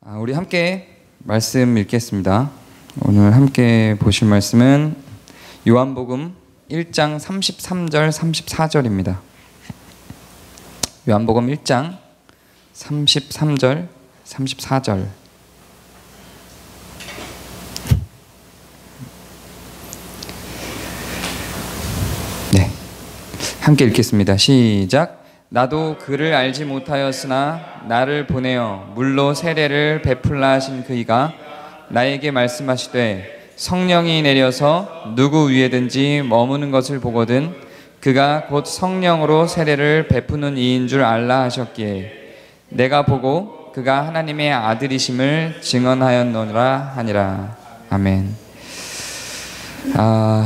우리 함께 말씀 읽겠습니다. 오늘 함께 보실 말씀은 요한복음 1장 33절 34절입니다. 요한복음 1장 33절 34절. 네, 함께 읽겠습니다. 시작. 나도 그를 알지 못하였으나 나를 보내어 물로 세례를 베풀라 하신 그이가 나에게 말씀하시되 성령이 내려서 누구 위에든지 머무는 것을 보거든 그가 곧 성령으로 세례를 베푸는 이인 줄 알라 하셨기에 내가 보고 그가 하나님의 아들이심을 증언하였노라 하니라. 아멘.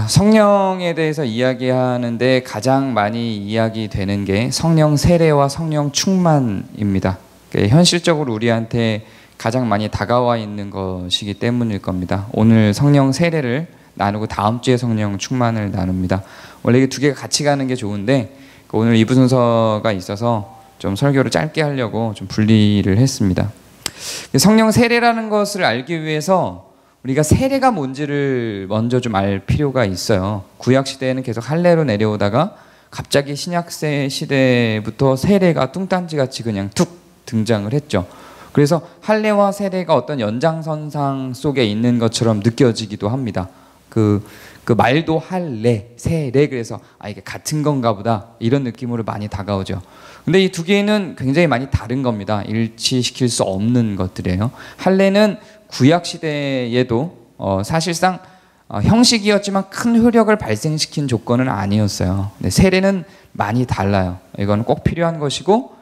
성령에 대해서 이야기하는데 가장 많이 이야기되는 게 성령 세례와 성령 충만입니다. 현실적으로 우리한테 가장 많이 다가와 있는 것이기 때문일 겁니다. 오늘 성령 세례를 나누고 다음 주에 성령 충만을 나눕니다. 원래 이게 두 개가 같이 가는 게 좋은데 오늘 2부 순서가 있어서 좀 설교를 짧게 하려고 좀 분리를 했습니다. 성령 세례라는 것을 알기 위해서 우리가 세례가 뭔지를 먼저 좀 알 필요가 있어요. 구약시대에는 계속 할례로 내려오다가 갑자기 신약시대부터 세례가 뚱딴지같이 그냥 툭 등장을 했죠. 그래서 할례와 세례가 어떤 연장선상 속에 있는 것처럼 느껴지기도 합니다. 그 말도 할례, 세례, 그래서 이게 같은 건가 보다 이런 느낌으로 많이 다가오죠. 근데 이 두 개는 굉장히 많이 다른 겁니다. 일치시킬 수 없는 것들이에요. 할례는 구약시대에도 사실상 형식이었지만 큰 효력을 발생시킨 조건은 아니었어요. 근데 세례는 많이 달라요. 이건 꼭 필요한 것이고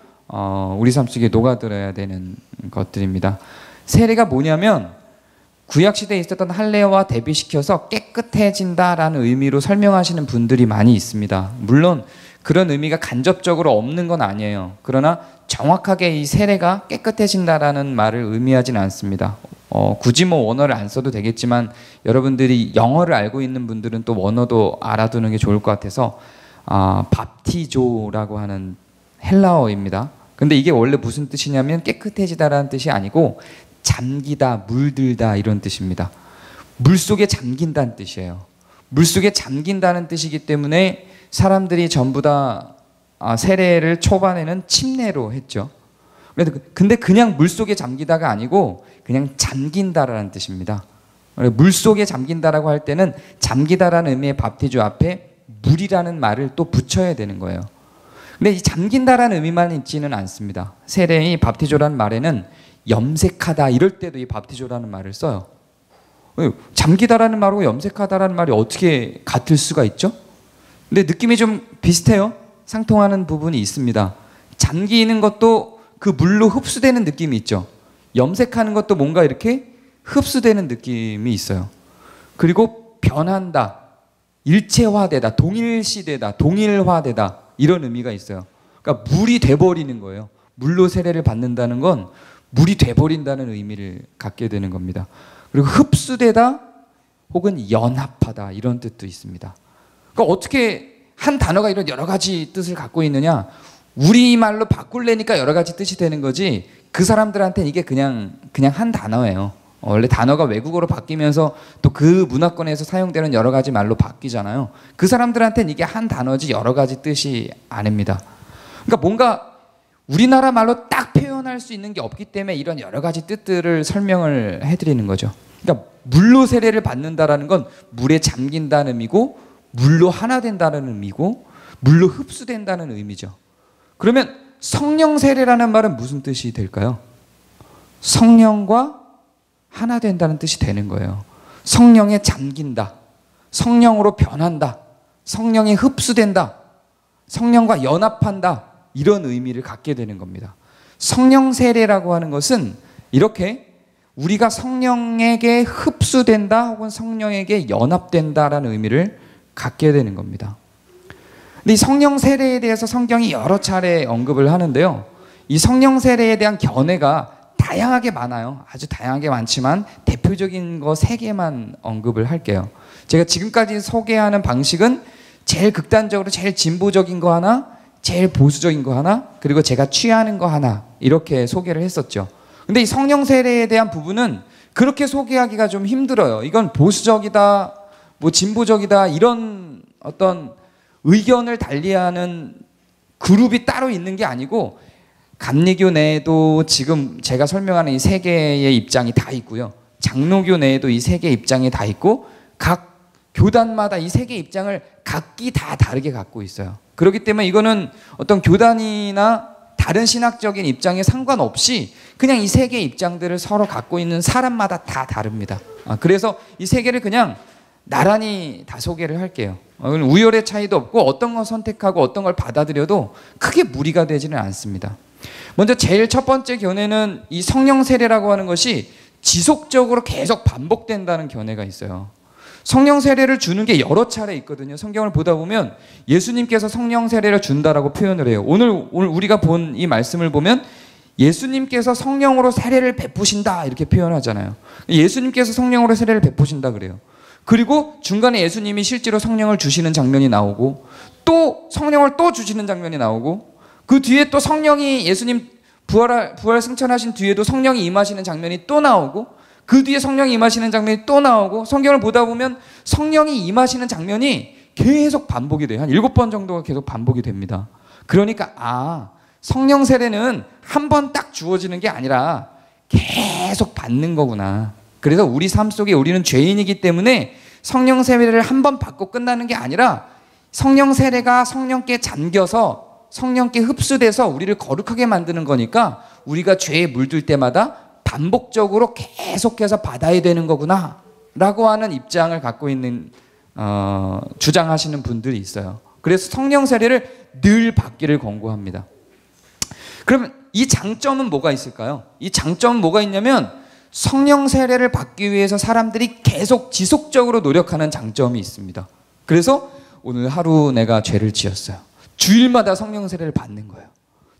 우리 삶 속에 녹아들어야 되는 것들입니다. 세례가 뭐냐면 구약시대에 있었던 할례와 대비시켜서 깨끗해진다라는 의미로 설명하시는 분들이 많이 있습니다. 물론 그런 의미가 간접적으로 없는 건 아니에요. 그러나 정확하게 이 세례가 깨끗해진다라는 말을 의미하진 않습니다. 굳이 원어를 안 써도 되겠지만 여러분들이 영어를 알고 있는 분들은 또 원어도 알아두는 게 좋을 것 같아서 밥티조라고 하는 헬라어입니다. 근데 이게 원래 무슨 뜻이냐면 깨끗해지다라는 뜻이 아니고 잠기다, 물들다 이런 뜻입니다. 물속에 잠긴다는 뜻이에요. 물속에 잠긴다는 뜻이기 때문에 사람들이 전부 다 세례를 초반에는 침례로 했죠. 근데 그냥 물속에 잠기다가 아니고 그냥 잠긴다라는 뜻입니다. 물속에 잠긴다라고 할 때는 잠기다라는 의미의 밥티조 앞에 물이라는 말을 또 붙여야 되는 거예요. 근데 이 잠긴다라는 의미만 있지는 않습니다. 세례의 밥티조라는 말에는 염색하다 이럴 때도 이 밥티조라는 말을 써요. 잠기다라는 말하고 염색하다라는 말이 어떻게 같을 수가 있죠? 근데 느낌이 좀 비슷해요. 상통하는 부분이 있습니다. 잠기는 것도 그 물로 흡수되는 느낌이 있죠. 염색하는 것도 뭔가 이렇게 흡수되는 느낌이 있어요. 그리고 변한다, 일체화되다, 동일시되다, 동일화되다 이런 의미가 있어요. 그러니까 물이 돼버리는 거예요. 물로 세례를 받는다는 건 물이 돼버린다는 의미를 갖게 되는 겁니다. 그리고 흡수되다 혹은 연합하다 이런 뜻도 있습니다. 그러니까 어떻게 한 단어가 이런 여러 가지 뜻을 갖고 있느냐? 우리말로 바꾸려니까 여러 가지 뜻이 되는 거지 그 사람들한테는 이게 그냥 한 단어예요. 원래 단어가 외국어로 바뀌면서 또 그 문화권에서 사용되는 여러 가지 말로 바뀌잖아요. 그 사람들한테는 이게 한 단어지 여러 가지 뜻이 아닙니다. 그러니까 뭔가 우리나라 말로 딱 표현할 수 있는 게 없기 때문에 이런 여러 가지 뜻들을 설명을 해드리는 거죠. 그러니까 물로 세례를 받는다라는 건 물에 잠긴다는 의미고 물로 하나 된다는 의미고 물로 흡수된다는 의미죠. 그러면 성령 세례라는 말은 무슨 뜻이 될까요? 성령과 하나 된다는 뜻이 되는 거예요. 성령에 잠긴다, 성령으로 변한다, 성령에 흡수된다, 성령과 연합한다 이런 의미를 갖게 되는 겁니다. 성령 세례라고 하는 것은 이렇게 우리가 성령에게 흡수된다 혹은 성령에게 연합된다라는 의미를 갖게 되는 겁니다. 근데 이 성령 세례에 대해서 성경이 여러 차례 언급을 하는데요. 이 성령 세례에 대한 견해가 다양하게 많아요. 아주 다양하게 많지만 대표적인 거 3개만 언급을 할게요. 제가 지금까지 소개하는 방식은 제일 극단적으로 제일 진보적인 거 하나, 제일 보수적인 거 하나, 그리고 제가 취하는 거 하나 이렇게 소개를 했었죠. 근데 이 성령 세례에 대한 부분은 그렇게 소개하기가 좀 힘들어요. 이건 보수적이다, 뭐 진보적이다 이런 어떤 의견을 달리하는 그룹이 따로 있는 게 아니고 감리교 내에도 지금 제가 설명하는 이 세 개의 입장이 다 있고요. 장로교 내에도 이 세 개의 입장이 다 있고 각 교단마다 이 세 개의 입장을 각기 다 다르게 갖고 있어요. 그렇기 때문에 이거는 어떤 교단이나 다른 신학적인 입장에 상관없이 그냥 이 세 개의 입장들을 서로 갖고 있는 사람마다 다 다릅니다. 그래서 이 세 개를 그냥 나란히 다 소개를 할게요. 우열의 차이도 없고 어떤 걸 선택하고 어떤 걸 받아들여도 크게 무리가 되지는 않습니다. 먼저 제일 첫 번째 견해는 이 성령 세례라고 하는 것이 지속적으로 계속 반복된다는 견해가 있어요. 성령 세례를 주는 게 여러 차례 있거든요. 성경을 보다 보면 예수님께서 성령 세례를 준다라고 표현을 해요. 오늘 우리가 본 이 말씀을 보면 예수님께서 성령으로 세례를 베푸신다 이렇게 표현하잖아요. 예수님께서 성령으로 세례를 베푸신다 그래요. 그리고 중간에 예수님이 실제로 성령을 주시는 장면이 나오고 또 성령을 또 주시는 장면이 나오고 그 뒤에 또 성령이 예수님 부활 승천하신 뒤에도 성령이 임하시는 장면이 또 나오고 그 뒤에 성령이 임하시는 장면이 또 나오고 성경을 보다 보면 성령이 임하시는 장면이 계속 반복이 돼요. 한 7번 정도가 계속 반복이 됩니다. 그러니까 성령 세례는 한 번 딱 주어지는 게 아니라 계속 받는 거구나. 그래서 우리 삶 속에 우리는 죄인이기 때문에 성령 세례를 한 번 받고 끝나는 게 아니라 성령 세례가 성령께 잠겨서 성령께 흡수돼서 우리를 거룩하게 만드는 거니까 우리가 죄에 물들 때마다 반복적으로 계속해서 받아야 되는 거구나 라고 하는 입장을 갖고 있는 주장하시는 분들이 있어요. 그래서 성령 세례를 늘 받기를 권고합니다. 그러면 이 장점은 뭐가 있을까요? 이 장점은 뭐가 있냐면 성령 세례를 받기 위해서 사람들이 계속 지속적으로 노력하는 장점이 있습니다. 그래서 오늘 하루 내가 죄를 지었어요. 주일마다 성령 세례를 받는 거예요.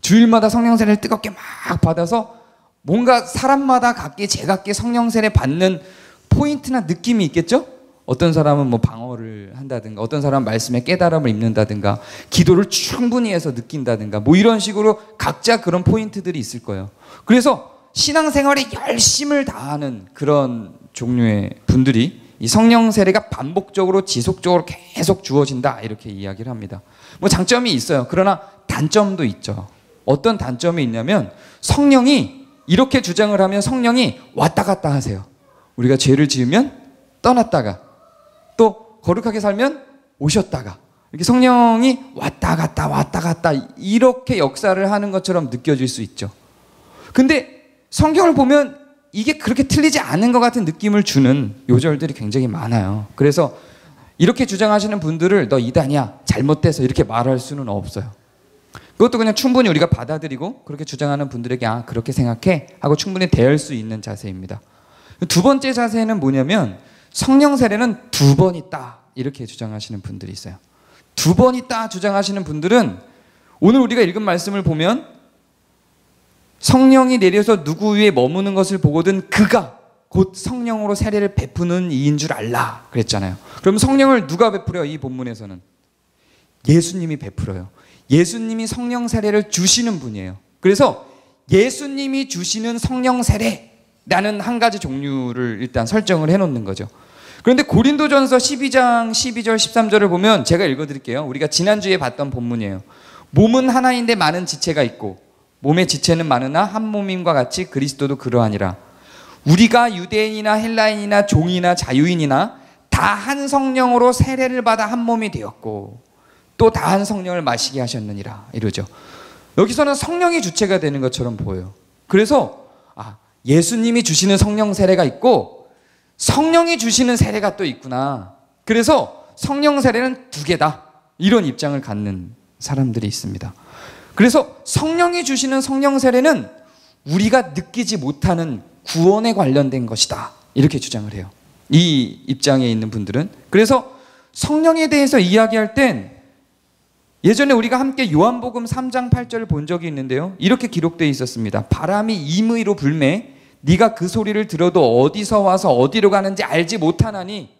주일마다 성령 세례를 뜨겁게 막 받아서 뭔가 사람마다 각기 제각기 성령 세례 받는 포인트나 느낌이 있겠죠? 어떤 사람은 뭐 방언을 한다든가 어떤 사람은 말씀에 깨달음을 입는다든가 기도를 충분히 해서 느낀다든가 뭐 이런 식으로 각자 그런 포인트들이 있을 거예요. 그래서 신앙생활에 열심을 다하는 그런 종류의 분들이 이 성령 세례가 반복적으로 지속적으로 계속 주어진다 이렇게 이야기를 합니다. 뭐 장점이 있어요. 그러나 단점도 있죠. 어떤 단점이 있냐면 성령이 이렇게 주장을 하면 성령이 왔다 갔다 하세요. 우리가 죄를 지으면 떠났다가 또 거룩하게 살면 오셨다가 이렇게 성령이 왔다 갔다 이렇게 역사를 하는 것처럼 느껴질 수 있죠. 근데 성경을 보면 이게 그렇게 틀리지 않은 것 같은 느낌을 주는 요절들이 굉장히 많아요. 그래서 이렇게 주장하시는 분들을 너 이단이야 잘못돼서 이렇게 말할 수는 없어요. 그것도 그냥 충분히 우리가 받아들이고 그렇게 주장하는 분들에게 그렇게 생각해 하고 충분히 대할 수 있는 자세입니다. 두 번째 자세는 뭐냐면 성령 세례는 2번 있다 이렇게 주장하시는 분들이 있어요. 2번 있다 주장하시는 분들은 오늘 우리가 읽은 말씀을 보면 성령이 내려서 누구 위에 머무는 것을 보거든 그가 곧 성령으로 세례를 베푸는 이인 줄 알라 그랬잖아요. 그럼 성령을 누가 베풀어요? 이 본문에서는 예수님이 베풀어요. 예수님이 성령 세례를 주시는 분이에요. 그래서 예수님이 주시는 성령 세례라는 한 가지 종류를 일단 설정을 해놓는 거죠. 그런데 고린도전서 12장 12절 13절을 보면 제가 읽어드릴게요. 우리가 지난주에 봤던 본문이에요. 몸은 하나인데 많은 지체가 있고 몸의 지체는 많으나 한 몸임과 같이 그리스도도 그러하니라. 우리가 유대인이나 헬라인이나 종이나 자유인이나 다 한 성령으로 세례를 받아 한 몸이 되었고 또 다 한 성령을 마시게 하셨느니라 이러죠. 여기서는 성령이 주체가 되는 것처럼 보여요. 그래서 예수님이 주시는 성령 세례가 있고 성령이 주시는 세례가 또 있구나. 그래서 성령 세례는 2개다 이런 입장을 갖는 사람들이 있습니다. 그래서 성령이 주시는 성령 세례는 우리가 느끼지 못하는 구원에 관련된 것이다 이렇게 주장을 해요. 이 입장에 있는 분들은. 그래서 성령에 대해서 이야기할 땐 예전에 우리가 함께 요한복음 3장 8절을 본 적이 있는데요. 이렇게 기록되어 있었습니다. 바람이 임의로 불매 네가 그 소리를 들어도 어디서 와서 어디로 가는지 알지 못하나니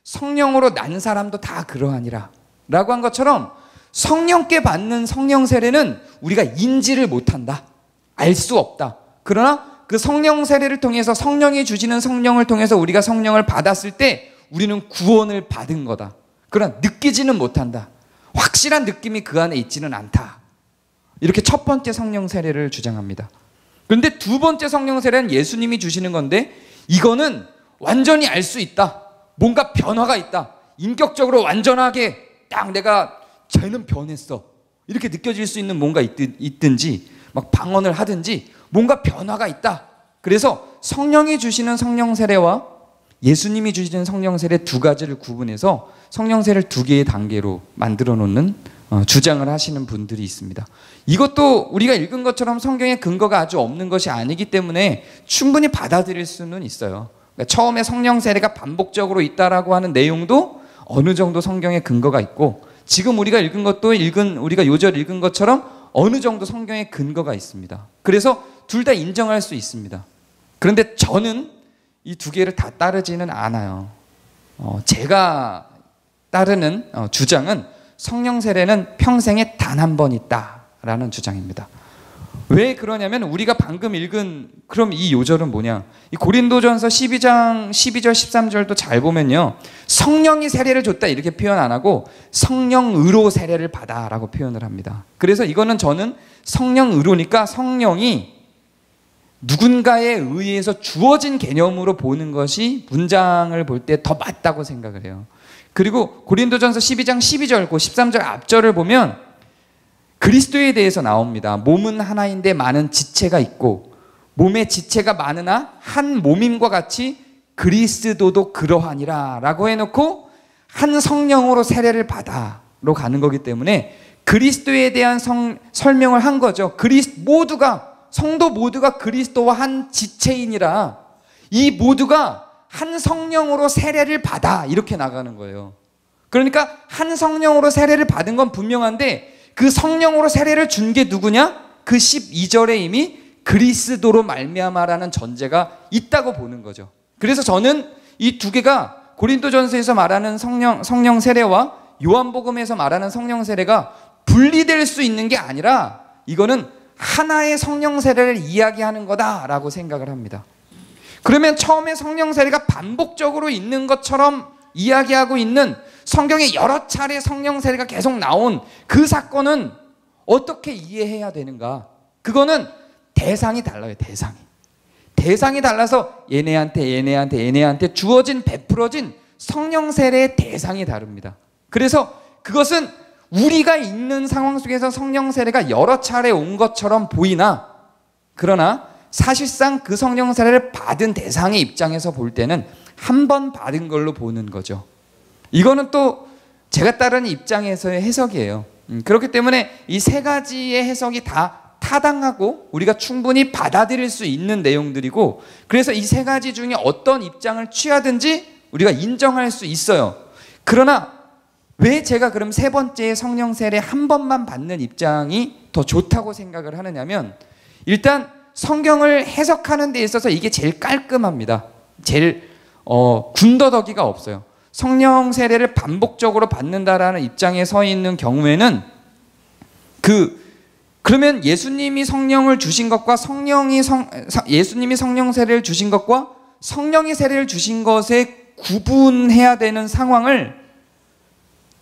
성령으로 난 사람도 다 그러하니라 라고 한 것처럼 성령께 받는 성령 세례는 우리가 인지를 못한다. 알 수 없다. 그러나 그 성령 세례를 통해서 성령이 주시는 성령을 통해서 우리가 성령을 받았을 때 우리는 구원을 받은 거다. 그러나 느끼지는 못한다. 확실한 느낌이 그 안에 있지는 않다. 이렇게 첫 번째 성령 세례를 주장합니다. 그런데 두 번째 성령 세례는 예수님이 주시는 건데 이거는 완전히 알 수 있다. 뭔가 변화가 있다. 인격적으로 완전하게 딱 내가 쟤는 변했어. 이렇게 느껴질 수 있는 뭔가 있든지 막 방언을 하든지 뭔가 변화가 있다. 그래서 성령이 주시는 성령 세례와 예수님이 주시는 성령 세례 두 가지를 구분해서 성령 세례를 두 개의 단계로 만들어 놓는 주장을 하시는 분들이 있습니다. 이것도 우리가 읽은 것처럼 성경의 근거가 아주 없는 것이 아니기 때문에 충분히 받아들일 수는 있어요. 그러니까 처음에 성령 세례가 반복적으로 있다라고 하는 내용도 어느 정도 성경의 근거가 있고 지금 우리가 읽은 것도 우리가 요절 읽은 것처럼 어느 정도 성경의 근거가 있습니다. 그래서 둘 다 인정할 수 있습니다. 그런데 저는 이 두 개를 다 따르지는 않아요. 제가 따르는 주장은 성령 세례는 평생에 단 한 번 있다라는 주장입니다. 왜 그러냐면 우리가 방금 읽은 그럼 이 요절은 뭐냐? 이 고린도전서 12장 12절 13절도 잘 보면요. 성령이 세례를 줬다 이렇게 표현 안 하고 성령으로 세례를 받아라고 표현을 합니다. 그래서 이거는 저는 성령으로니까 성령이 누군가에 의해서 주어진 개념으로 보는 것이 문장을 볼 때 더 맞다고 생각을 해요. 그리고 고린도전서 12장 12절, 13절 앞절을 보면 그리스도에 대해서 나옵니다. 몸은 하나인데 많은 지체가 있고 몸의 지체가 많으나 한 몸임과 같이 그리스도도 그러하니라 라고 해놓고 한 성령으로 세례를 받아로 가는 거기 때문에 그리스도에 대한 설명을 한 거죠. 성도 모두가 그리스도와 한 지체이니라 이 모두가 한 성령으로 세례를 받아 이렇게 나가는 거예요. 그러니까 한 성령으로 세례를 받은 건 분명한데 그 성령으로 세례를 준 게 누구냐? 그 12절에 이미 그리스도로 말미암아라는 전제가 있다고 보는 거죠. 그래서 저는 이 두 개가 고린도전서에서 말하는 성령 세례와 요한복음에서 말하는 성령 세례가 분리될 수 있는 게 아니라 이거는 하나의 성령 세례를 이야기하는 거다라고 생각을 합니다. 그러면 처음에 성령 세례가 반복적으로 있는 것처럼 이야기하고 있는 성경에 여러 차례 성령 세례가 계속 나온 그 사건은 어떻게 이해해야 되는가? 그거는 대상이 달라요. 대상이 달라서 얘네한테 주어진 베풀어진 성령 세례의 대상이 다릅니다. 그래서 그것은 우리가 있는 상황 속에서 성령 세례가 여러 차례 온 것처럼 보이나 그러나 사실상 그 성령 세례를 받은 대상의 입장에서 볼 때는 한 번 받은 걸로 보는 거죠. 이거는 또 제가 따르는 입장에서의 해석이에요. 그렇기 때문에 이 세 가지의 해석이 다 타당하고 우리가 충분히 받아들일 수 있는 내용들이고 그래서 이 세 가지 중에 어떤 입장을 취하든지 우리가 인정할 수 있어요. 그러나 왜 제가 그럼 세 번째 성령 세례 한 번만 받는 입장이 더 좋다고 생각을 하느냐면 일단 성경을 해석하는 데 있어서 이게 제일 깔끔합니다. 제일 군더더기가 없어요. 성령 세례를 반복적으로 받는다라는 입장에 서 있는 경우에는 그러면 예수님이 성령을 주신 것과 예수님이 성령 세례를 주신 것과 성령이 세례를 주신 것에 구분해야 되는 상황을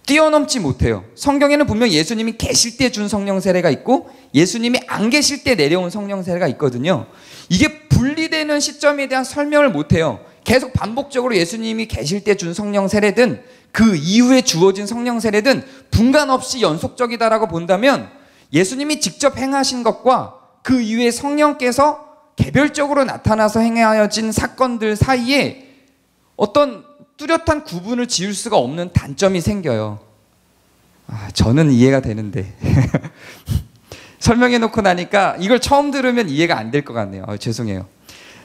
뛰어넘지 못해요. 성경에는 분명 예수님이 계실 때 준 성령 세례가 있고 예수님이 안 계실 때 내려온 성령 세례가 있거든요. 이게 분리되는 시점에 대한 설명을 못해요. 계속 반복적으로 예수님이 계실 때 준 성령 세례든 그 이후에 주어진 성령 세례든 분간 없이 연속적이다라고 본다면 예수님이 직접 행하신 것과 그 이후에 성령께서 개별적으로 나타나서 행하여진 사건들 사이에 어떤 뚜렷한 구분을 지을 수가 없는 단점이 생겨요. 저는 이해가 되는데 설명해 놓고 나니까 이걸 처음 들으면 이해가 안 될 것 같네요. 죄송해요.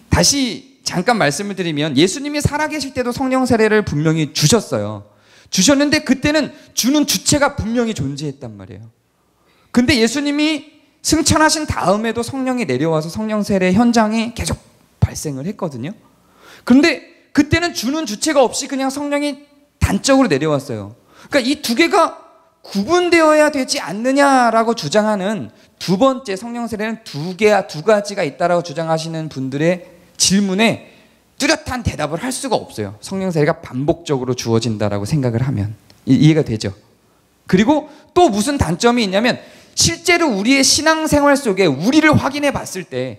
다시 잠깐 말씀을 드리면 예수님이 살아계실 때도 성령 세례를 분명히 주셨어요. 주셨는데 그때는 주는 주체가 분명히 존재했단 말이에요. 근데 예수님이 승천하신 다음에도 성령이 내려와서 성령 세례 현장이 계속 발생을 했거든요. 그런데 그때는 주는 주체가 없이 그냥 성령이 단적으로 내려왔어요. 그러니까 이 두 개가 구분되어야 되지 않느냐라고 주장하는 두 번째 성령 세례는 두 가지가 있다라고 주장하시는 분들의 질문에 뚜렷한 대답을 할 수가 없어요. 성령 세례가 반복적으로 주어진다라고 생각을 하면 이해가 되죠. 그리고 또 무슨 단점이 있냐면 실제로 우리의 신앙생활 속에 우리를 확인해 봤을 때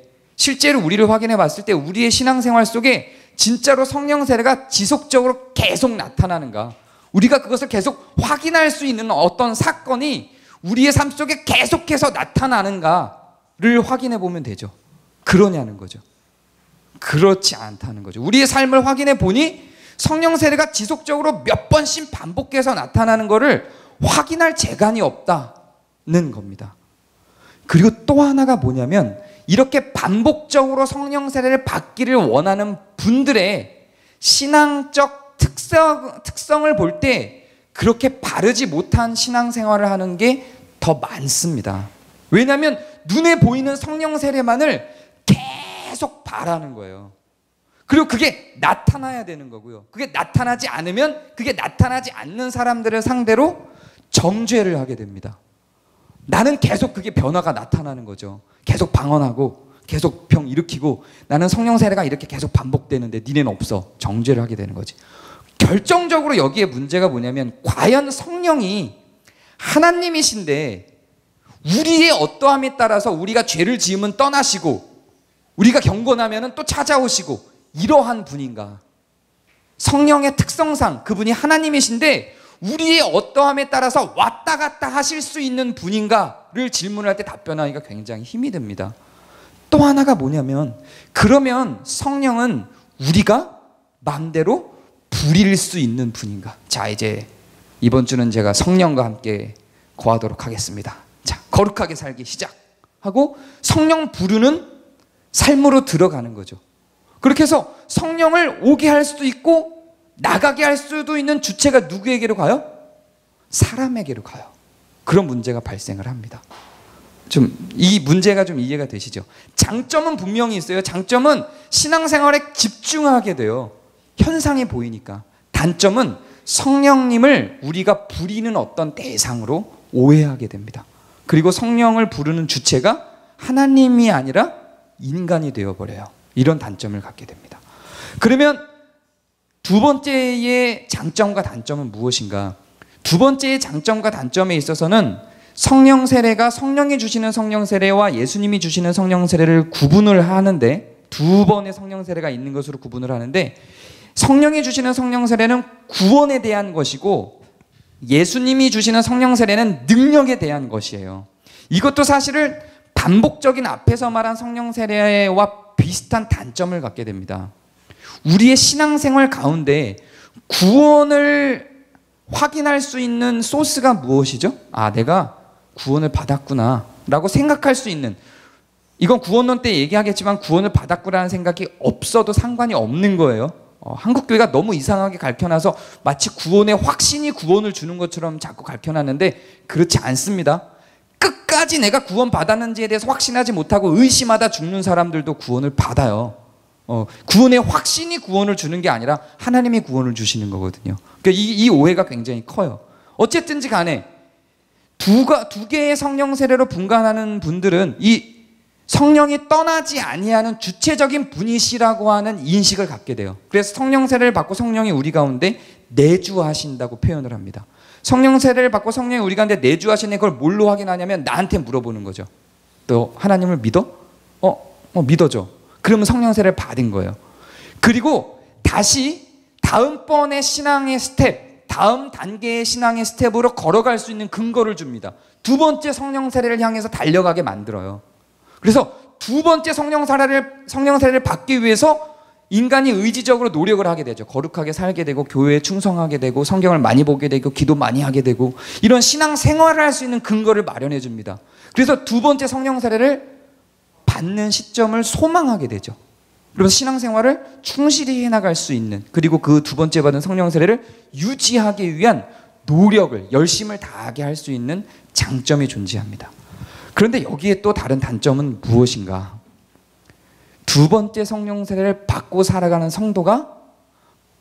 우리의 신앙생활 속에 진짜로 성령 세례가 지속적으로 계속 나타나는가, 우리가 그것을 계속 확인할 수 있는 어떤 사건이 우리의 삶 속에 계속해서 나타나는가를 확인해 보면 되죠. 그러냐는 거죠. 그렇지 않다는 거죠. 우리의 삶을 확인해 보니 성령 세례가 지속적으로 몇 번씩 반복해서 나타나는 것을 확인할 재간이 없다는 겁니다. 그리고 또 하나가 뭐냐면 이렇게 반복적으로 성령 세례를 받기를 원하는 분들의 신앙적 특성을 볼 때 그렇게 바르지 못한 신앙생활을 하는 게 더 많습니다. 왜냐하면 눈에 보이는 성령 세례만을 계속 바라는 거예요. 그리고 그게 나타나야 되는 거고요. 그게 나타나지 않으면 그게 나타나지 않는 사람들을 상대로 정죄를 하게 됩니다. 나는 계속 그게 변화가 나타나는 거죠. 계속 방언하고 계속 병 일으키고 나는 성령 세례가 이렇게 계속 반복되는데 니네는 없어. 정죄를 하게 되는 거지. 결정적으로 여기에 문제가 뭐냐면 과연 성령이 하나님이신데 우리의 어떠함에 따라서 우리가 죄를 지으면 떠나시고 우리가 경건하면 또 찾아오시고 이러한 분인가? 성령의 특성상 그분이 하나님이신데 우리의 어떠함에 따라서 왔다 갔다 하실 수 있는 분인가를 질문할 때 답변하기가 굉장히 힘이 듭니다. 또 하나가 뭐냐면 그러면 성령은 우리가 마음대로 부릴 수 있는 분인가? 자, 이제 이번 주는 제가 성령과 함께 거하도록 하겠습니다. 자, 거룩하게 살기 시작하고 성령 부르는 삶으로 들어가는 거죠. 그렇게 해서 성령을 오게 할 수도 있고 나가게 할 수도 있는 주체가 누구에게로 가요? 사람에게로 가요. 그런 문제가 발생을 합니다. 좀 이 문제가 좀 이해가 되시죠? 장점은 분명히 있어요. 장점은 신앙생활에 집중하게 돼요. 현상이 보이니까. 단점은 성령님을 우리가 부리는 어떤 대상으로 오해하게 됩니다. 그리고 성령을 부르는 주체가 하나님이 아니라 인간이 되어버려요. 이런 단점을 갖게 됩니다. 그러면 두 번째의 장점과 단점은 무엇인가? 두 번째의 장점과 단점에 있어서는 성령 세례가 성령이 주시는 성령 세례와 예수님이 주시는 성령 세례를 구분을 하는데 두 번의 성령 세례가 있는 것으로 구분을 하는데 성령이 주시는 성령 세례는 구원에 대한 것이고 예수님이 주시는 성령 세례는 능력에 대한 것이에요. 이것도 사실은 반복적인 앞에서 말한 성령 세례와 비슷한 단점을 갖게 됩니다. 우리의 신앙생활 가운데 구원을 확인할 수 있는 소스가 무엇이죠? 아, 내가 구원을 받았구나 라고 생각할 수 있는, 이건 구원론 때 얘기하겠지만 구원을 받았구나라는 생각이 없어도 상관이 없는 거예요. 한국교회가 너무 이상하게 가르쳐놔서 마치 구원의 확신이 구원을 주는 것처럼 자꾸 가르쳐놨는데 그렇지 않습니다. 끝까지 내가 구원 받았는지에 대해서 확신하지 못하고 의심하다 죽는 사람들도 구원을 받아요. 구원의 확신이 구원을 주는 게 아니라 하나님이 구원을 주시는 거거든요. 그러니까 이 오해가 굉장히 커요. 어쨌든지 간에 두 개의 성령 세례로 분간하는 분들은 이 성령이 떠나지 아니하는 주체적인 분이시라고 하는 인식을 갖게 돼요. 그래서 성령 세례를 받고 성령이 우리 가운데 내주하신다고 표현을 합니다. 성령 세례를 받고 성령이 우리 가운데 내주하시는 걸 뭘로 확인하냐면 나한테 물어보는 거죠. 너 하나님을 믿어? 믿어줘. 그러면 성령 세례를 받은 거예요. 그리고 다시 다음번의 신앙의 스텝, 다음 단계의 신앙의 스텝으로 걸어갈 수 있는 근거를 줍니다. 두 번째 성령 세례를 향해서 달려가게 만들어요. 그래서 두 번째 성령 세례를 받기 위해서 인간이 의지적으로 노력을 하게 되죠. 거룩하게 살게 되고 교회에 충성하게 되고 성경을 많이 보게 되고 기도 많이 하게 되고 이런 신앙 생활을 할 수 있는 근거를 마련해 줍니다. 그래서 두 번째 성령 세례를 받는 시점을 소망하게 되죠. 그래서 신앙생활을 충실히 해나갈 수 있는, 그리고 그 두 번째 받은 성령 세례를 유지하기 위한 노력을, 열심을 다하게 할 수 있는 장점이 존재합니다. 그런데 여기에 또 다른 단점은 무엇인가? 두 번째 성령 세례를 받고 살아가는 성도가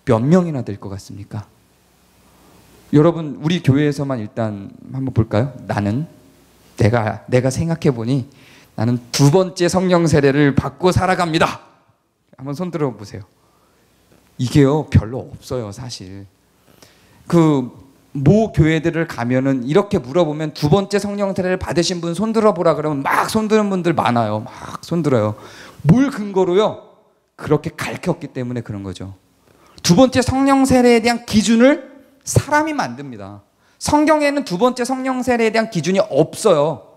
몇 명이나 될 것 같습니까? 여러분, 우리 교회에서만 일단 한번 볼까요? 나는 내가 생각해 보니 나는 두 번째 성령 세례를 받고 살아갑니다. 한번 손 들어 보세요. 이게요, 별로 없어요, 사실. 모 교회들을 가면은 이렇게 물어보면 두 번째 성령 세례를 받으신 분 손 들어보라 그러면 막 손드는 분들 많아요. 막 손들어요. 뭘 근거로요? 그렇게 가르쳤기 때문에 그런 거죠. 두 번째 성령 세례에 대한 기준을 사람이 만듭니다. 성경에는 두 번째 성령 세례에 대한 기준이 없어요.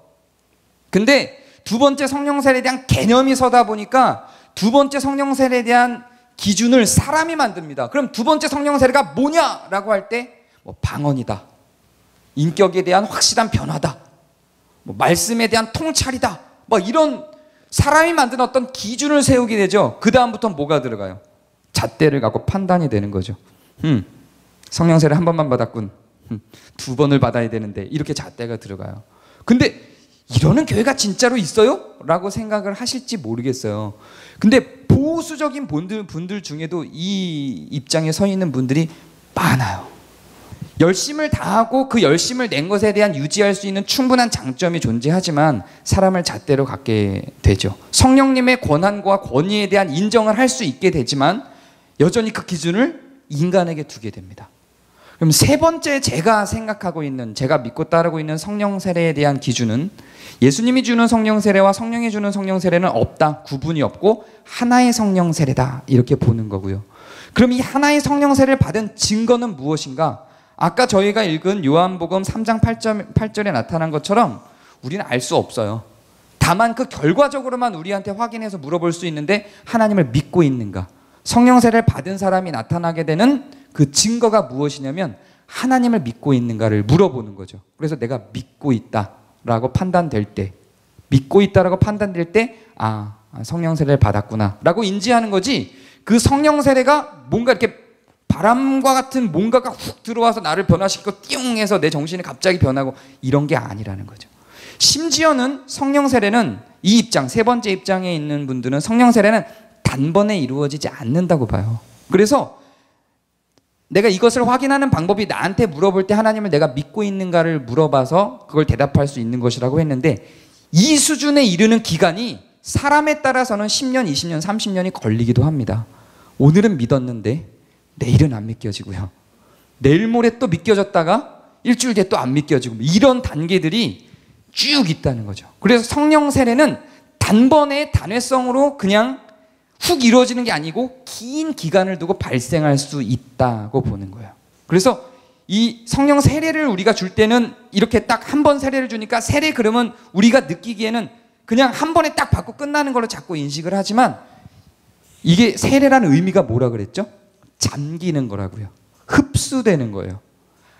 근데 두 번째 성령 세례에 대한 개념이 서다 보니까 두 번째 성령 세례에 대한 기준을 사람이 만듭니다. 그럼 두 번째 성령 세례가 뭐냐라고 할 때 뭐 방언이다, 인격에 대한 확실한 변화다, 뭐 말씀에 대한 통찰이다, 뭐 이런 사람이 만든 어떤 기준을 세우게 되죠. 그 다음부터 뭐가 들어가요? 잣대를 갖고 판단이 되는 거죠. 성령 세례 한 번만 받았군. 두 번을 받아야 되는데, 이렇게 잣대가 들어가요. 근데 이러는 교회가 진짜로 있어요? 라고 생각을 하실지 모르겠어요. 근데 보수적인 분들 중에도 이 입장에 서 있는 분들이 많아요. 열심을 다하고 그 열심을 낸 것에 대한 유지할 수 있는 충분한 장점이 존재하지만 사람을 잣대로 갖게 되죠. 성령님의 권한과 권위에 대한 인정을 할 수 있게 되지만 여전히 그 기준을 인간에게 두게 됩니다. 그럼 세 번째 제가 생각하고 있는, 제가 믿고 따르고 있는 성령 세례에 대한 기준은 예수님이 주는 성령 세례와 성령이 주는 성령 세례는 없다, 구분이 없고 하나의 성령 세례다, 이렇게 보는 거고요. 그럼 이 하나의 성령 세례를 받은 증거는 무엇인가? 아까 저희가 읽은 요한복음 3장 8절에 나타난 것처럼 우리는 알 수 없어요. 다만 그 결과적으로만 우리한테 확인해서 물어볼 수 있는데 하나님을 믿고 있는가? 성령 세례를 받은 사람이 나타나게 되는 그 증거가 무엇이냐면 하나님을 믿고 있는가를 물어보는 거죠. 그래서 내가 믿고 있다라고 판단될 때, 믿고 있다라고 판단될 때, 성령 세례를 받았구나 라고 인지하는 거지, 그 성령 세례가 뭔가 이렇게 바람과 같은 뭔가가 훅 들어와서 나를 변화시키고 띵 해서 내 정신이 갑자기 변하고 이런 게 아니라는 거죠. 심지어는 성령 세례는 이 입장, 세 번째 입장에 있는 분들은 성령 세례는 단번에 이루어지지 않는다고 봐요. 그래서 내가 이것을 확인하는 방법이 나한테 물어볼 때 하나님을 내가 믿고 있는가를 물어봐서 그걸 대답할 수 있는 것이라고 했는데, 이 수준에 이르는 기간이 사람에 따라서는 10년, 20년, 30년이 걸리기도 합니다. 오늘은 믿었는데 내일은 안 믿겨지고요. 내일 모레 또 믿겨졌다가 일주일 뒤에 또 안 믿겨지고, 이런 단계들이 쭉 있다는 거죠. 그래서 성령 세례는 단번에 단회성으로 그냥 훅 이루어지는 게 아니고 긴 기간을 두고 발생할 수 있다고 보는 거예요. 그래서 이 성령 세례를 우리가 줄 때는 이렇게 딱 한 번 세례를 주니까 세례 그러면 우리가 느끼기에는 그냥 한 번에 딱 받고 끝나는 걸로 자꾸 인식을 하지만, 이게 세례라는 의미가 뭐라 그랬죠? 잠기는 거라고요. 흡수되는 거예요.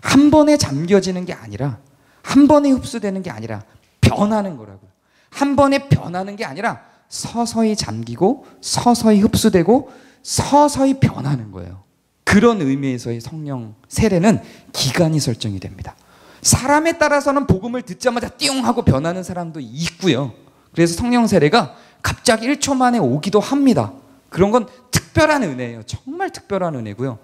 한 번에 잠겨지는 게 아니라, 한 번에 흡수되는 게 아니라 변하는 거라고요. 한 번에 변하는 게 아니라 서서히 잠기고 서서히 흡수되고 서서히 변하는 거예요. 그런 의미에서의 성령 세례는 기간이 설정이 됩니다. 사람에 따라서는 복음을 듣자마자 띵 하고 변하는 사람도 있고요. 그래서 성령 세례가 갑자기 1초 만에 오기도 합니다. 그런 건 특별한 은혜예요. 정말 특별한 은혜고요.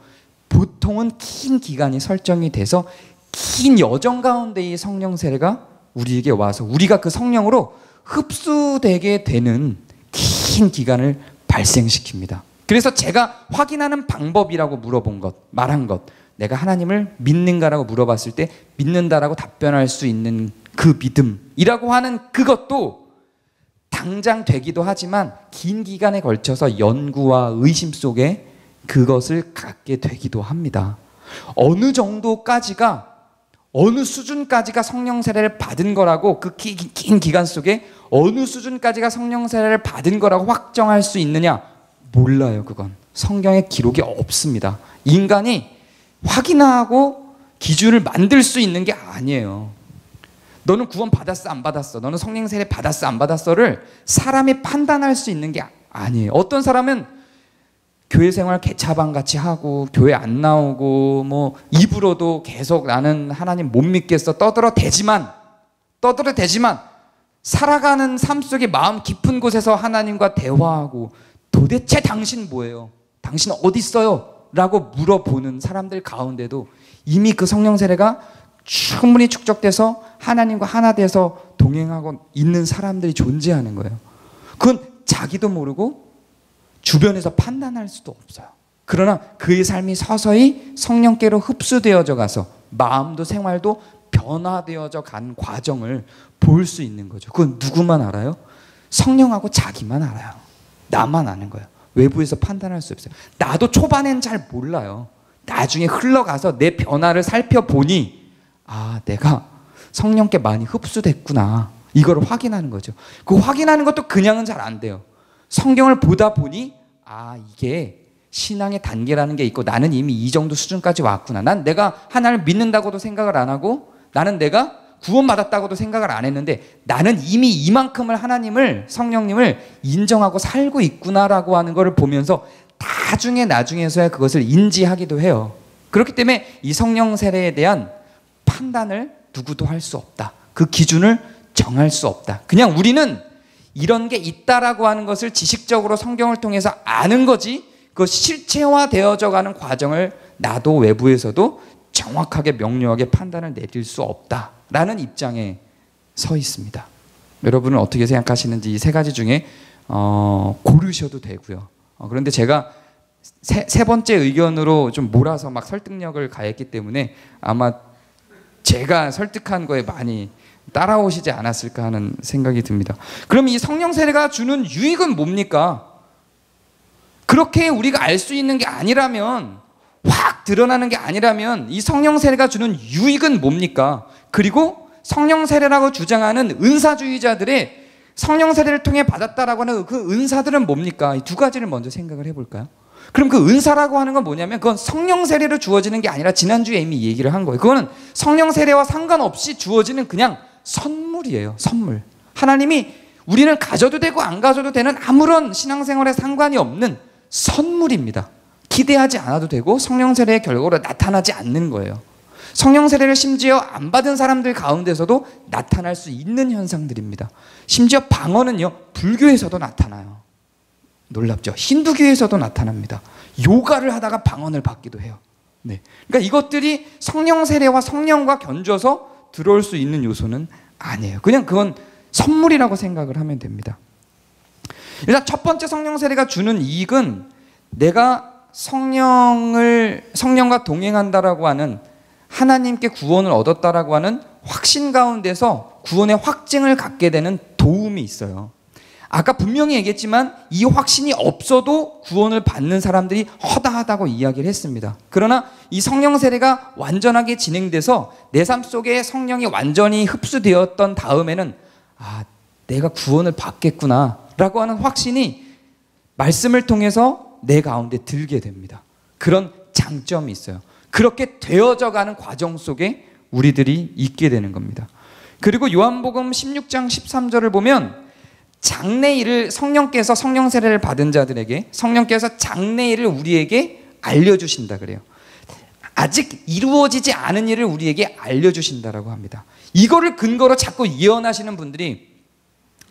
보통은 긴 기간이 설정이 돼서 긴 여정 가운데의 성령 세례가 우리에게 와서 우리가 그 성령으로 흡수되게 되는 긴 기간을 발생시킵니다. 그래서 제가 확인하는 방법이라고 물어본 것, 말한 것, 내가 하나님을 믿는가라고 물어봤을 때 믿는다라고 답변할 수 있는 그 믿음이라고 하는 그것도 당장 되기도 하지만 긴 기간에 걸쳐서 연구와 의심 속에 그것을 갖게 되기도 합니다. 어느 정도까지가, 어느 수준까지가 성령 세례를 받은 거라고, 그 긴 기간 속에 어느 수준까지가 성령 세례를 받은 거라고 확정할 수 있느냐? 몰라요. 그건 성경에 기록이 없습니다. 인간이 확인하고 기준을 만들 수 있는 게 아니에요. 너는 구원 받았어 안 받았어, 너는 성령 세례 받았어 안 받았어를 사람이 판단할 수 있는 게 아니에요. 어떤 사람은 교회 생활 개차반 같이 하고 교회 안 나오고 뭐 입으로도 계속 나는 하나님 못 믿겠어 떠들어대지만 살아가는 삶 속의 마음 깊은 곳에서 하나님과 대화하고 도대체 당신 뭐예요? 당신 어디 있어요? 라고 물어보는 사람들 가운데도 이미 그 성령 세례가 충분히 축적돼서 하나님과 하나 돼서 동행하고 있는 사람들이 존재하는 거예요. 그건 자기도 모르고 주변에서 판단할 수도 없어요. 그러나 그의 삶이 서서히 성령께로 흡수되어져 가서 마음도 생활도 변화되어져 간 과정을 볼 수 있는 거죠. 그건 누구만 알아요? 성령하고 자기만 알아요. 나만 아는 거예요. 외부에서 판단할 수 없어요. 나도 초반엔 잘 몰라요. 나중에 흘러가서 내 변화를 살펴보니 내가 성령께 많이 흡수됐구나. 이걸 확인하는 거죠. 그 확인하는 것도 그냥은 잘 안 돼요. 성경을 보다 보니 이게 신앙의 단계라는 게 있고 나는 이미 이 정도 수준까지 왔구나. 난 내가 하나님을 믿는다고도 생각을 안 하고 나는 내가 구원받았다고도 생각을 안 했는데 나는 이미 이만큼을 하나님을 성령님을 인정하고 살고 있구나라고 하는 것을 보면서 나중에서야 그것을 인지하기도 해요. 그렇기 때문에 이 성령 세례에 대한 판단을 누구도 할 수 없다. 그 기준을 정할 수 없다. 그냥 우리는 이런 게 있다라고 하는 것을 지식적으로 성경을 통해서 아는 거지 그 실체화되어져 가는 과정을 나도 외부에서도 정확하게 명료하게 판단을 내릴 수 없다라는 입장에 서 있습니다. 여러분은 어떻게 생각하시는지 이 세 가지 중에 고르셔도 되고요. 그런데 제가 세 번째 의견으로 좀 몰아서 막 설득력을 가했기 때문에 아마 제가 설득한 거에 많이 따라오시지 않았을까 하는 생각이 듭니다. 그럼 이 성령 세례가 주는 유익은 뭡니까? 그렇게 우리가 알 수 있는 게 아니라면, 확 드러나는 게 아니라면 이 성령 세례가 주는 유익은 뭡니까? 그리고 성령 세례라고 주장하는 은사주의자들의 성령 세례를 통해 받았다라고 하는 그 은사들은 뭡니까? 이 두 가지를 먼저 생각을 해볼까요? 그럼 그 은사라고 하는 건 뭐냐면 그건 성령 세례로 주어지는 게 아니라 지난주에 이미 얘기를 한 거예요. 그거는 성령 세례와 상관없이 주어지는 그냥 선물이에요. 선물. 하나님이 우리는 가져도 되고 안 가져도 되는 아무런 신앙생활에 상관이 없는 선물입니다. 기대하지 않아도 되고 성령 세례의 결과로 나타나지 않는 거예요. 성령 세례를 심지어 안 받은 사람들 가운데서도 나타날 수 있는 현상들입니다. 심지어 방언은요, 불교에서도 나타나요. 놀랍죠? 힌두교에서도 나타납니다. 요가를 하다가 방언을 받기도 해요. 네. 그러니까 이것들이 성령 세례와 성령과 견줘서 들어올 수 있는 요소는 아니에요. 그냥 그건 선물이라고 생각을 하면 됩니다. 일단 첫 번째 성령 세례가 주는 이익은 내가 성령과 동행한다라고 하는 하나님께 구원을 얻었다라고 하는 확신 가운데서 구원의 확증을 갖게 되는 도움이 있어요. 아까 분명히 얘기했지만 이 확신이 없어도 구원을 받는 사람들이 허다하다고 이야기를 했습니다. 그러나 이 성령 세례가 완전하게 진행돼서 내 삶 속에 성령이 완전히 흡수되었던 다음에는 내가 구원을 받겠구나 라고 하는 확신이 말씀을 통해서 내 가운데 들게 됩니다. 그런 장점이 있어요. 그렇게 되어져 가는 과정 속에 우리들이 있게 되는 겁니다. 그리고 요한복음 16장 13절을 보면 장래일을 성령께서 성령 세례를 받은 자들에게 성령께서 장래일을 우리에게 알려주신다 그래요. 아직 이루어지지 않은 일을 우리에게 알려주신다라고 합니다. 이거를 근거로 자꾸 예언하시는 분들이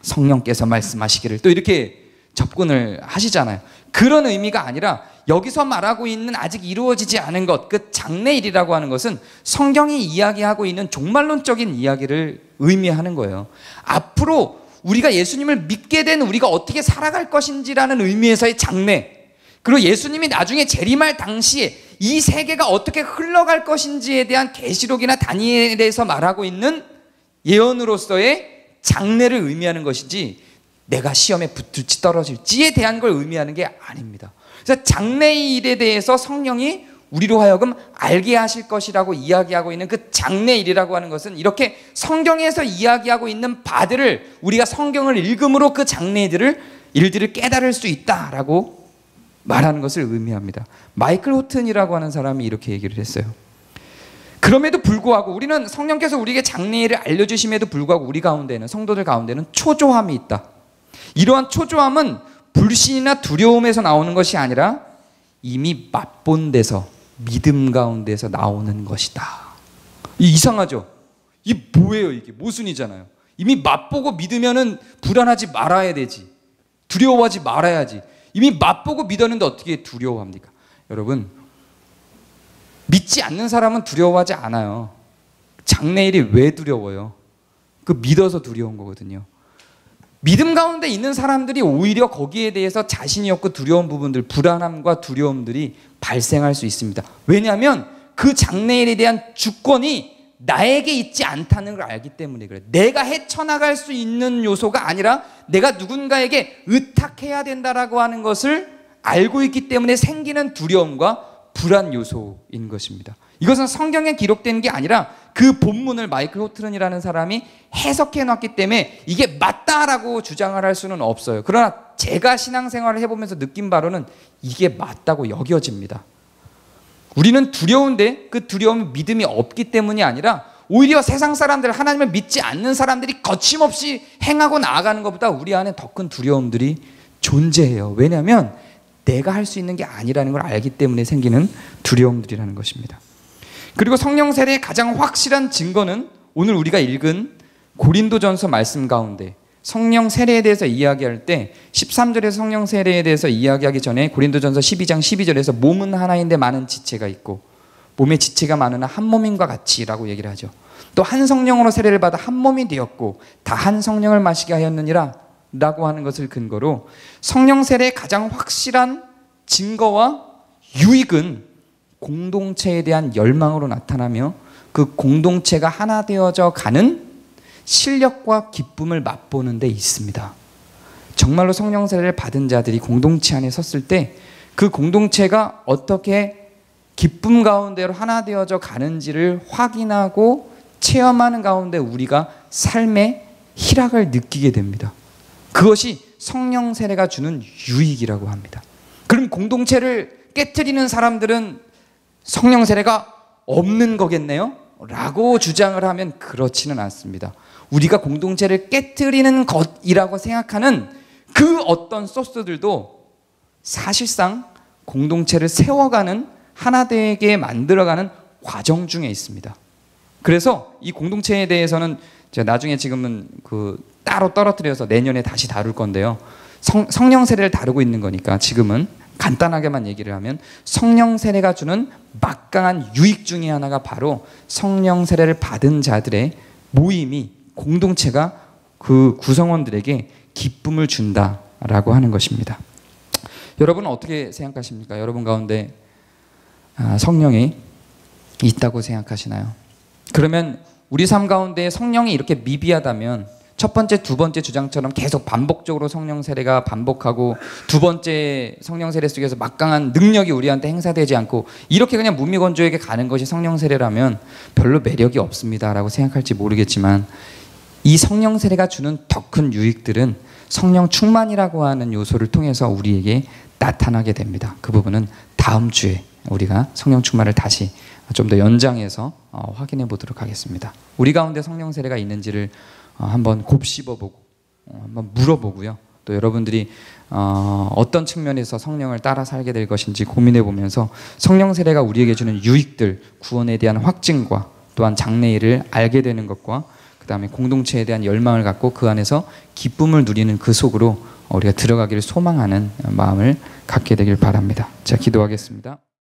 성령께서 말씀하시기를 또 이렇게 접근을 하시잖아요. 그런 의미가 아니라 여기서 말하고 있는 아직 이루어지지 않은 것, 그 장래일이라고 하는 것은 성경이 이야기하고 있는 종말론적인 이야기를 의미하는 거예요. 앞으로 우리가 예수님을 믿게 된 우리가 어떻게 살아갈 것인지라는 의미에서의 장래, 그리고 예수님이 나중에 재림할 당시에 이 세계가 어떻게 흘러갈 것인지에 대한 계시록이나 다니엘에서 말하고 있는 예언으로서의 장래를 의미하는 것이지 내가 시험에 붙을지 떨어질지에 대한 걸 의미하는 게 아닙니다. 그래서 장래일에 대해서 성령이 우리로 하여금 알게 하실 것이라고 이야기하고 있는 그 장래일이라고 하는 것은 이렇게 성경에서 이야기하고 있는 바들을 우리가 성경을 읽음으로 그 일들을 깨달을 수 있다라고 말하는 것을 의미합니다. 마이클 호튼이라고 하는 사람이 이렇게 얘기를 했어요. 그럼에도 불구하고 우리는 성령께서 우리에게 장래일을 알려주심에도 불구하고 우리 가운데는, 성도들 가운데는 초조함이 있다. 이러한 초조함은 불신이나 두려움에서 나오는 것이 아니라 이미 맛본 데서, 믿음 가운데서 나오는 것이다. 이상하죠? 이게 뭐예요? 이게 모순이잖아요. 이미 맛보고 믿으면은 불안하지 말아야 되지, 두려워하지 말아야지. 이미 맛보고 믿었는데 어떻게 두려워합니까? 여러분, 믿지 않는 사람은 두려워하지 않아요. 장래일이 왜 두려워요? 그 믿어서 두려운 거거든요. 믿음 가운데 있는 사람들이 오히려 거기에 대해서 자신이 없고 두려운 부분들, 불안함과 두려움들이 발생할 수 있습니다. 왜냐하면 그 장래일에 대한 주권이 나에게 있지 않다는 걸 알기 때문에 그래요. 내가 헤쳐나갈 수 있는 요소가 아니라 내가 누군가에게 의탁해야 된다라고 하는 것을 알고 있기 때문에 생기는 두려움과 불안 요소인 것입니다. 이것은 성경에 기록된 게 아니라 그 본문을 마이클 호트른이라는 사람이 해석해 놨기 때문에 이게 맞다라고 주장을 할 수는 없어요. 그러나 제가 신앙생활을 해보면서 느낀 바로는 이게 맞다고 여겨집니다. 우리는 두려운데 그 두려움은 믿음이 없기 때문이 아니라 오히려 세상 사람들, 하나님을 믿지 않는 사람들이 거침없이 행하고 나아가는 것보다 우리 안에 더 큰 두려움들이 존재해요. 왜냐하면 내가 할 수 있는 게 아니라는 걸 알기 때문에 생기는 두려움들이라는 것입니다. 그리고 성령 세례의 가장 확실한 증거는 오늘 우리가 읽은 고린도전서 말씀 가운데 성령 세례에 대해서 이야기할 때 13절에서 성령 세례에 대해서 이야기하기 전에 고린도전서 12장 12절에서 몸은 하나인데 많은 지체가 있고 몸에 지체가 많으나 한 몸인과 같이라고 얘기를 하죠. 또 한 성령으로 세례를 받아 한 몸이 되었고 다 한 성령을 마시게 하였느니라 라고 하는 것을 근거로 성령 세례의 가장 확실한 증거와 유익은 공동체에 대한 열망으로 나타나며 그 공동체가 하나 되어져 가는 실력과 기쁨을 맛보는 데 있습니다. 정말로 성령 세례를 받은 자들이 공동체 안에 섰을 때 그 공동체가 어떻게 기쁨 가운데로 하나 되어져 가는지를 확인하고 체험하는 가운데 우리가 삶의 희락을 느끼게 됩니다. 그것이 성령 세례가 주는 유익이라고 합니다. 그럼 공동체를 깨트리는 사람들은 성령 세례가 없는 거겠네요? 라고 주장을 하면 그렇지는 않습니다. 우리가 공동체를 깨트리는 것이라고 생각하는 그 어떤 소스들도 사실상 공동체를 세워가는 하나 되게 만들어가는 과정 중에 있습니다. 그래서 이 공동체에 대해서는 제가 나중에 지금은 따로 떨어뜨려서 내년에 다시 다룰 건데요. 성령 세례를 다루고 있는 거니까 지금은 간단하게만 얘기를 하면 성령 세례가 주는 막강한 유익 중에 하나가 바로 성령 세례를 받은 자들의 모임이 공동체가 그 구성원들에게 기쁨을 준다라고 하는 것입니다. 여러분은 어떻게 생각하십니까? 여러분 가운데 성령이 있다고 생각하시나요? 그러면 우리 삶 가운데 성령이 이렇게 미비하다면 첫 번째, 두 번째 주장처럼 계속 반복적으로 성령 세례가 반복하고 두 번째 성령 세례 속에서 막강한 능력이 우리한테 행사되지 않고 이렇게 그냥 무미건조에게 가는 것이 성령 세례라면 별로 매력이 없습니다라고 생각할지 모르겠지만 이 성령 세례가 주는 더 큰 유익들은 성령 충만이라고 하는 요소를 통해서 우리에게 나타나게 됩니다. 그 부분은 다음 주에 우리가 성령 충만을 다시 좀 더 연장해서 확인해 보도록 하겠습니다. 우리 가운데 성령 세례가 있는지를 한번 곱씹어보고 한번 물어보고요. 또 여러분들이 어떤 측면에서 성령을 따라 살게 될 것인지 고민해 보면서 성령 세례가 우리에게 주는 유익들, 구원에 대한 확증과 또한 장래일을 알게 되는 것과 그 다음에 공동체에 대한 열망을 갖고 그 안에서 기쁨을 누리는 그 속으로 우리가 들어가기를 소망하는 마음을 갖게 되길 바랍니다. 자, 기도하겠습니다.